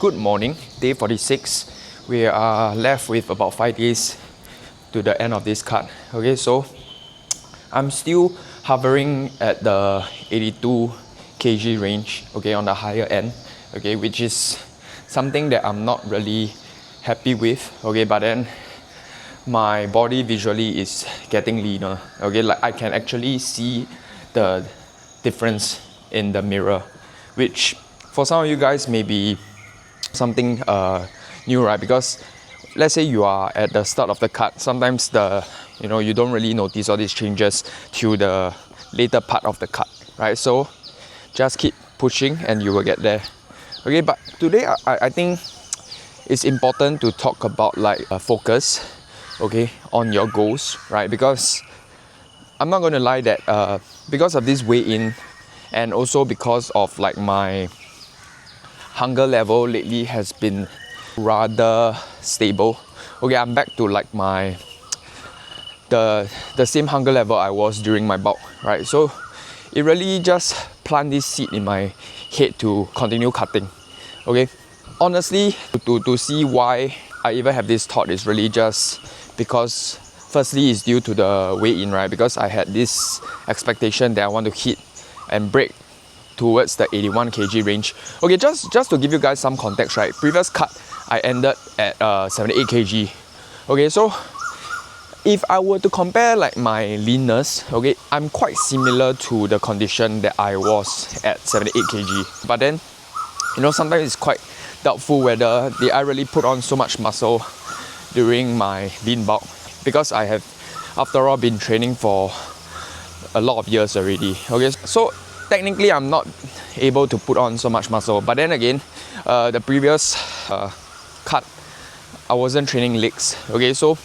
Good morning, day 46. We are left with about 5 days to the end of this cut. Okay, so I'm still hovering at the 82 kg range, okay, on the higher end, okay, which is something that I'm not really happy with, okay, but then my body visually is getting leaner, okay, like I can actually see the difference in the mirror, which for some of you guys may be something new, right? Because let's say you are at the start of the cut, sometimes you don't really notice all these changes till the later part of the cut, right? So just keep pushing and you will get there. Okay, but today I think it's important to talk about like focus, okay, on your goals, right? Because I'm not going to lie that because of this weigh-in and also because of like my hunger level lately has been rather stable. Okay, I'm back to like the same hunger level I was during my bulk, right? So it really just plant this seed in my head to continue cutting. Okay, honestly, to see why I even have this thought is really just because firstly it's due to the weigh-in, right? Because I had this expectation that I want to hit and break towards the 81 kg range. Okay, just to give you guys some context, right? Previous cut, I ended at 78 kg. Okay, so if I were to compare like my leanness, okay, I'm quite similar to the condition that I was at 78 kg. But then, sometimes it's quite doubtful whether did I really put on so much muscle during my lean bulk, because I have, after all, been training for a lot of years already. Okay, so technically I'm not able to put on so much muscle, but then again, the previous cut, I wasn't training legs. Okay, so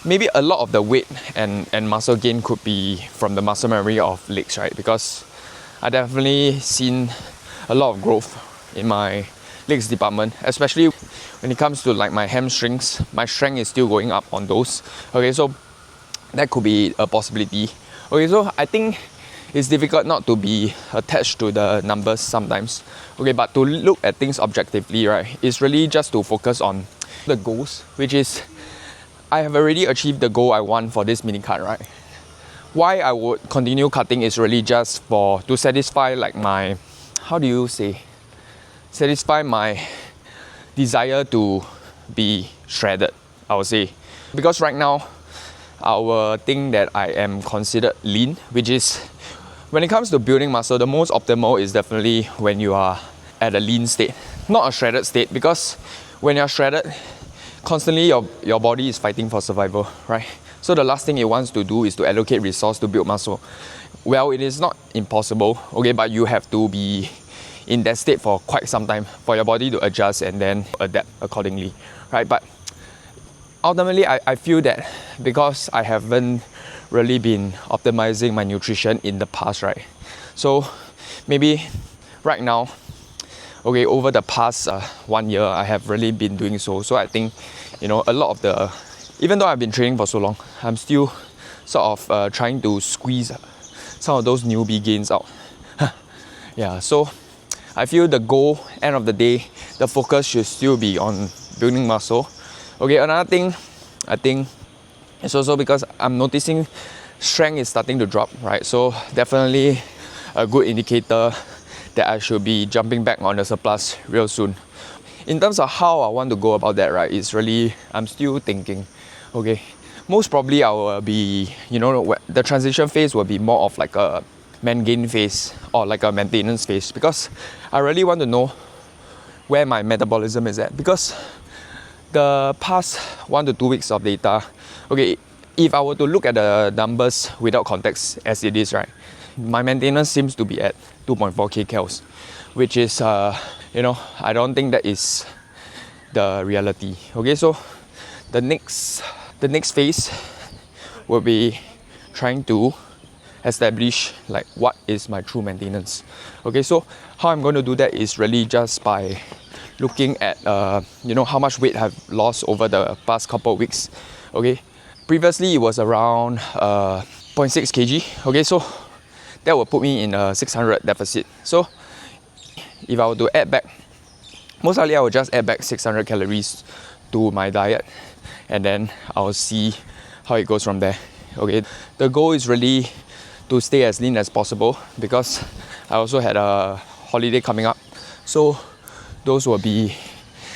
maybe a lot of the weight and muscle gain could be from the muscle memory of legs, right? Because I definitely seen a lot of growth in my legs department, especially when it comes to like my hamstrings. My strength is still going up on those. Okay, so that could be a possibility. Okay, so I think it's difficult not to be attached to the numbers sometimes. Okay, but to look at things objectively, right, it's really just to focus on the goals, which is I have already achieved the goal I want for this mini cut, right? Why I would continue cutting is really just to satisfy like my, satisfy my desire to be shredded, I would say. Because right now, I will think that I am considered lean, which is, when it comes to building muscle, the most optimal is definitely when you are at a lean state, not a shredded state, because when you're shredded, constantly your body is fighting for survival, right? So the last thing it wants to do is to allocate resource to build muscle. Well, it is not impossible, okay, but you have to be in that state for quite some time for your body to adjust and then adapt accordingly, right? But ultimately, I feel that because I haven't really been optimizing my nutrition in the past, right? So maybe right now, okay, over the past 1 year, I have really been doing so. So I think, a lot of even though I've been training for so long, I'm still sort of trying to squeeze some of those newbie gains out. Yeah, so I feel the goal, end of the day, the focus should still be on building muscle. Okay, another thing, I think, it's also because I'm noticing strength is starting to drop, right? So definitely a good indicator that I should be jumping back on the surplus real soon. In terms of how I want to go about that, right, it's really, I'm still thinking, okay, most probably I will be, the transition phase will be more of like a man gain phase or like a maintenance phase, because I really want to know where my metabolism is at. Because the past 1 to 2 weeks of data, okay, if I were to look at the numbers without context as it is, right, my maintenance seems to be at 2.4 kcals, which is, I don't think that is the reality. Okay, so the next phase will be trying to establish like what is my true maintenance. Okay, so how I'm going to do that is really just by looking at how much weight I've lost over the past couple of weeks. Okay, previously it was around 0.6 kg. Okay, so that will put me in a 600 deficit. So if I were to add back most likely I will just add back 600 calories to my diet, and then I'll see how it goes from there. Okay, the goal is really to stay as lean as possible because I also had a holiday coming up, so those will be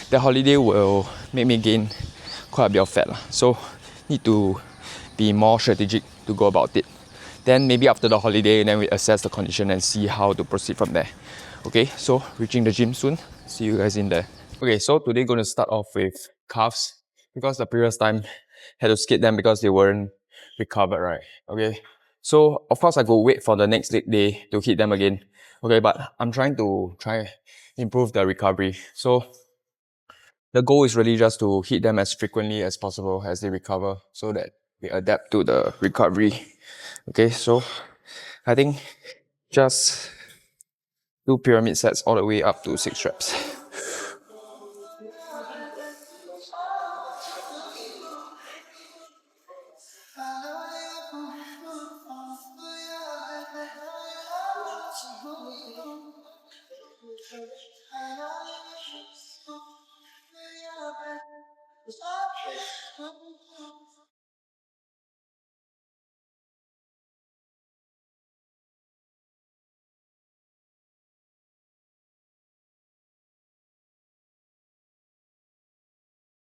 the holiday will make me gain quite a bit of fat lah. So need to be more strategic to go about it. Then maybe after the holiday, then we assess the condition and see how to proceed from there. Okay, so reaching the gym soon. See you guys in there. Okay, so today going to start off with calves because the previous time had to skip them because they weren't recovered, right? Okay, so of course I go wait for the next leg day to hit them again. Okay, but I'm trying to improve the recovery. So the goal is really just to hit them as frequently as possible as they recover so that we adapt to the recovery. Okay, so I think just do pyramid sets all the way up to 6 reps.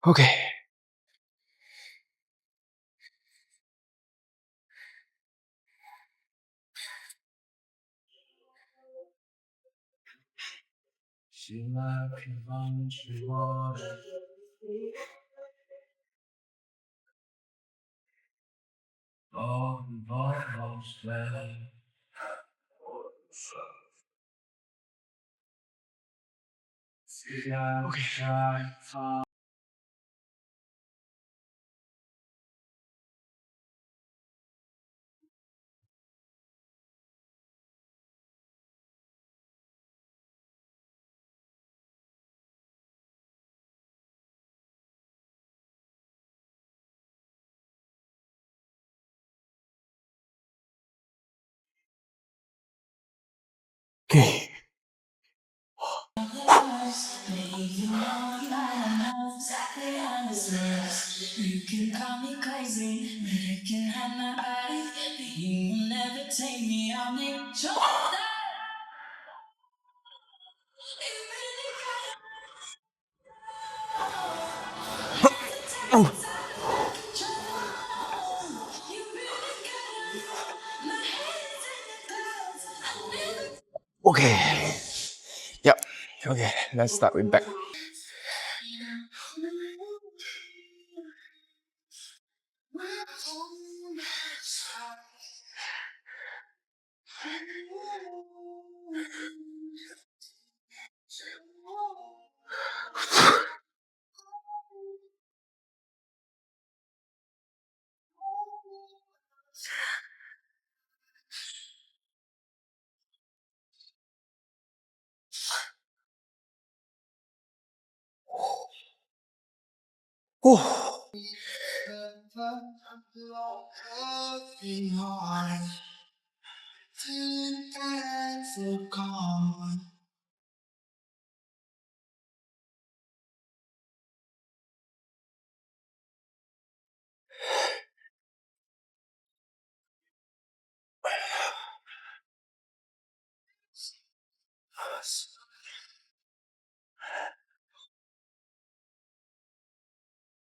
Okay. Okay. You can call me crazy, but you can have my body, but you will never take me. I'll make sure that you really gotta you really gotta my head is in the clouds. Okay. Yep. Okay, let's start with back. Oh.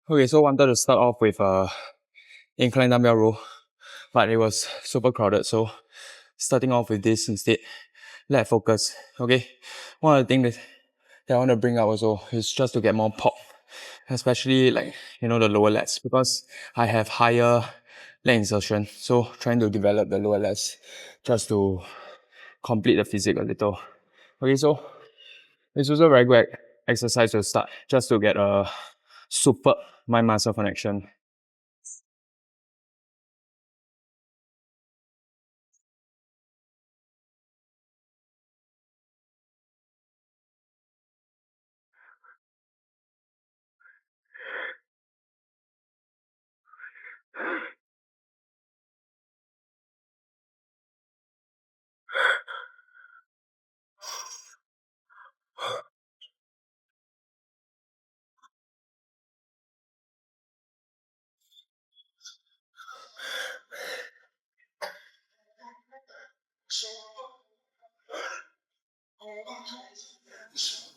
Okay, so wanted to start off with incline dumbbell row, but it was super crowded, so starting off with this instead. Let focus. Okay, one of the things that I want to bring up also is just to get more pop, especially like the lower lats, because I have higher leg insertion, so trying to develop the lower lats just to complete the physique a little. Okay, so it's also a very good exercise to start just to get a super mind muscle connection.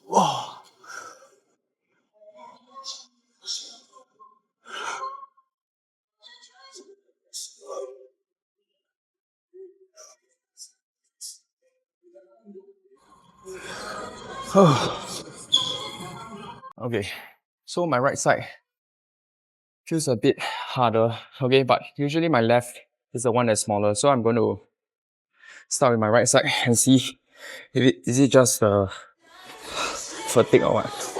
Oh. Okay, so my right side feels a bit harder, okay, but usually my left is the one that's smaller, so I'm going to start with my right side and see if is it just fatigue or what.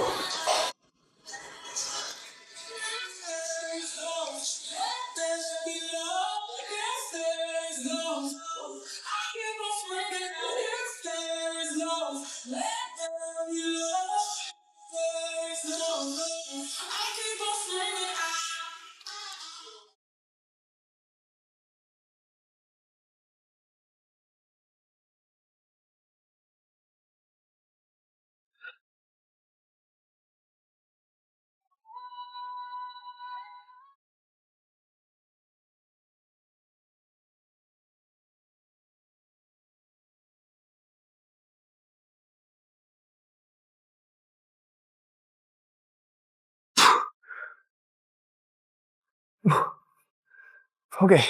Okay.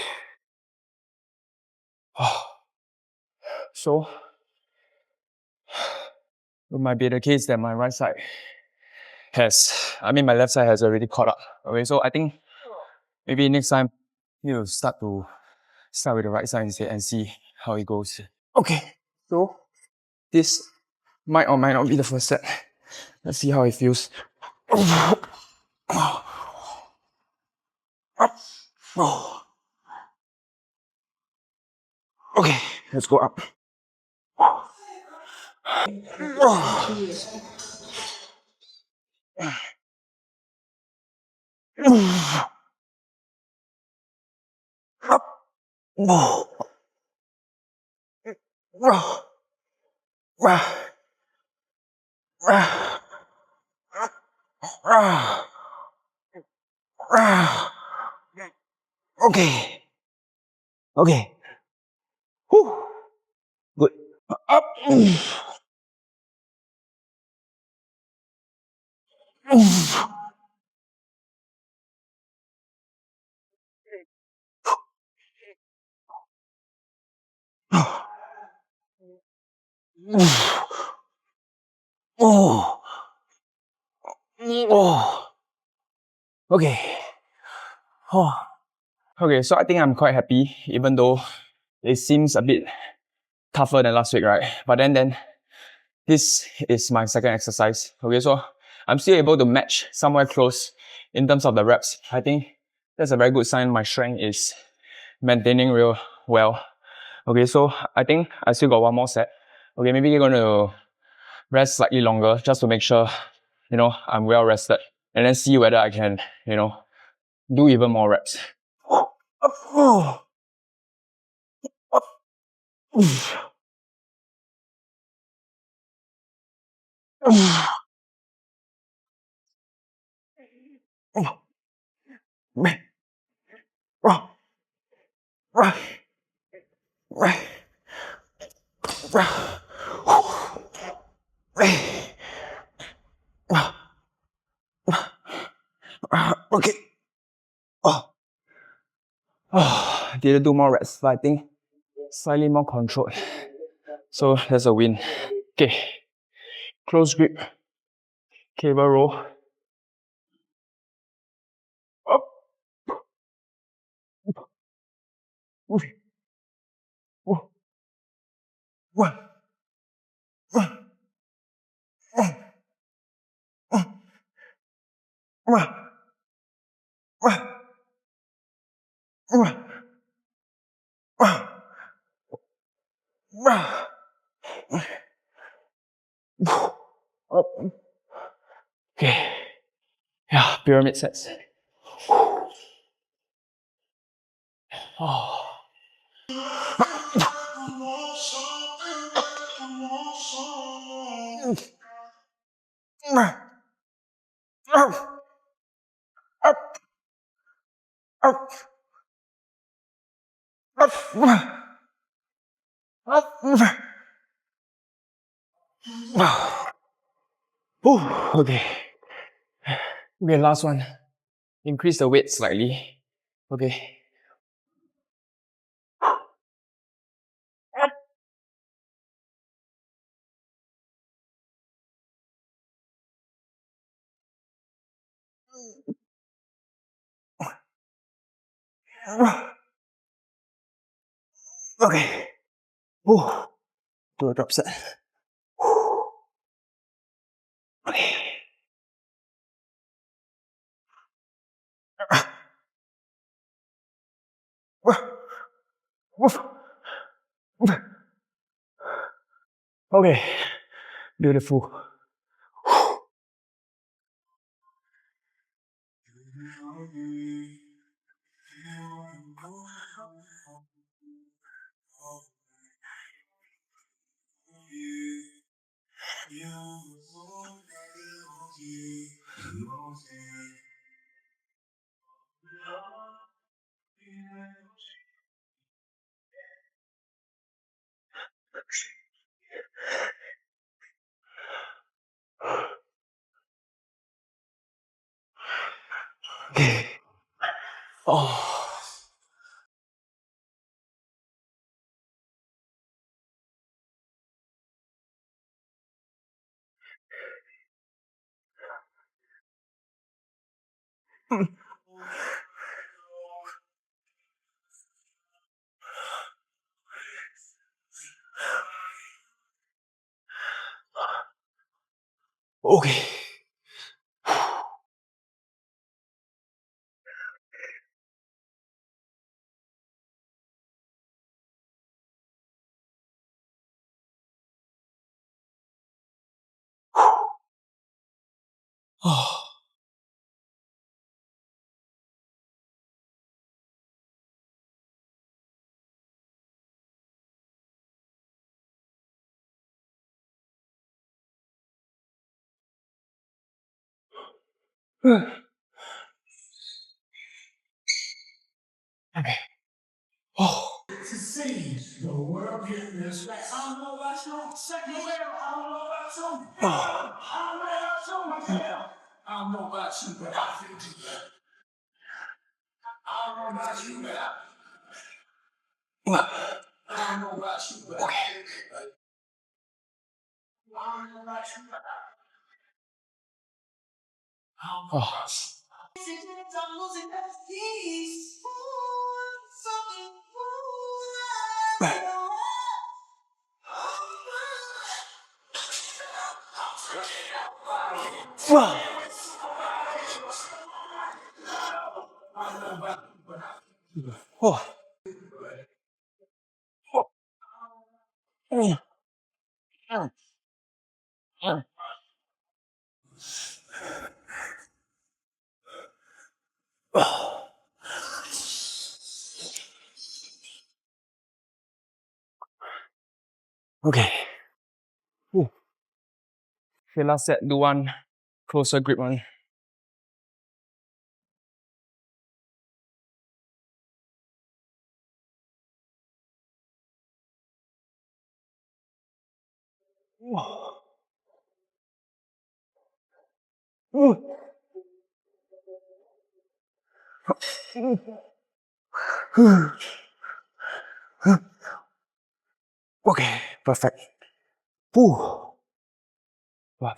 So, it might be the case that my right side my left side has already caught up. Okay, so I think maybe next time you start with the right side instead and see how it goes. Okay, so this might or might not be the first set. Let's see how it feels. Okay, let's go up. Okay. Okay. Whew. Good. Up. Oh. Oh. Okay. Oh. Okay, so I think I'm quite happy, even though it seems a bit tougher than last week, right? But then this is my second exercise. Okay, so I'm still able to match somewhere close in terms of the reps. I think that's a very good sign my strength is maintaining real well. Okay, so I think I still got one more set. Okay, maybe you're going to rest slightly longer just to make sure, I'm well rested. And then see whether I can, do even more reps. Okay. Didn't do more reps, but I think slightly more controlled. So that's a win. Okay. Close grip. Cable roll. Up. Okay. Yeah, pyramid sets. Oh. Okay. Okay, last one. Increase the weight slightly. Okay. Okay. Do a drop set. Okay. Okay. Beautiful. Okay. Oh. Okay. Oh. Okay. Oh. Oh. Oh. Okay. Okay, last set, do one closer grip one. Okay, perfect. Wow.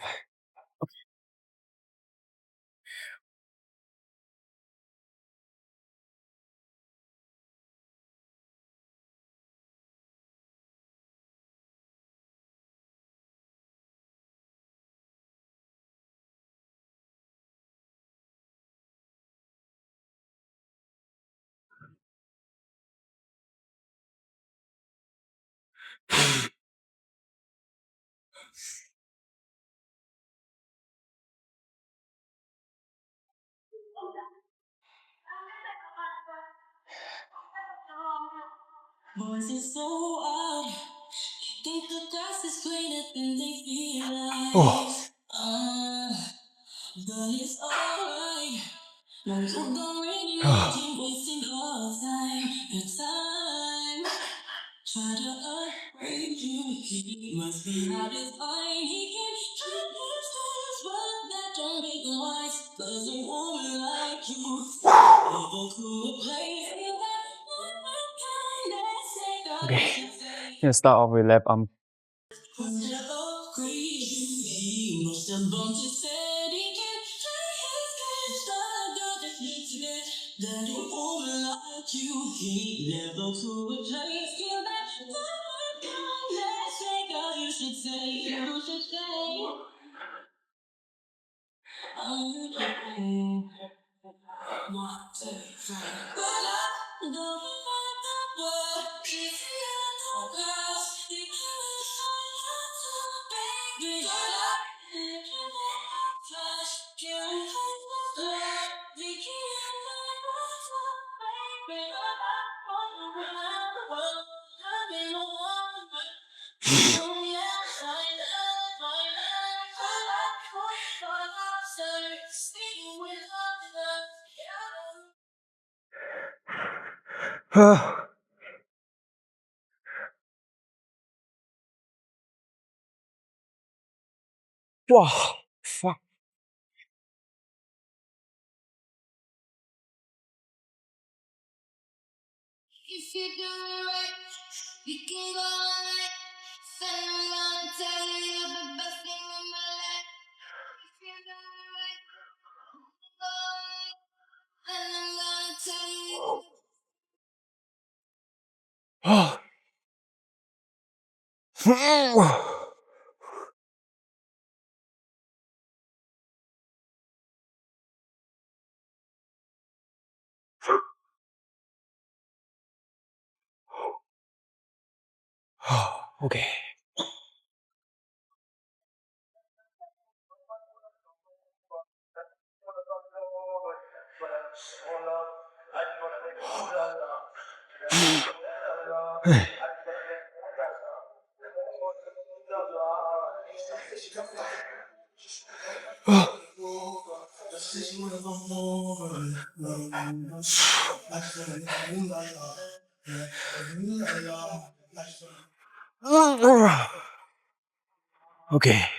Voices so out. Think the grass is greener than they feel like. But it's alright. No, you don't really imagine wasting all time. Your time. Try to upgrade you. He must be out his mind. He can't trust Okay, let's start off with left arm. Wow, fuck. If you do it right, you can go all night. Send around and tell you you're the best thing in my life. If you do it right, you can go all night. And I'm gonna tell you. Okay. Okay.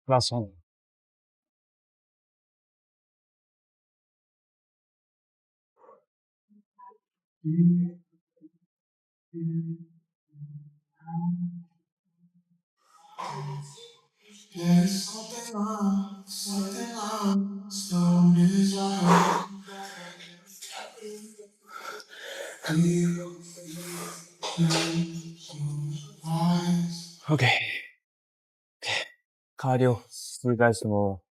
Last one. There's something wrong, stone desire. Okay. Cardio. See you guys tomorrow.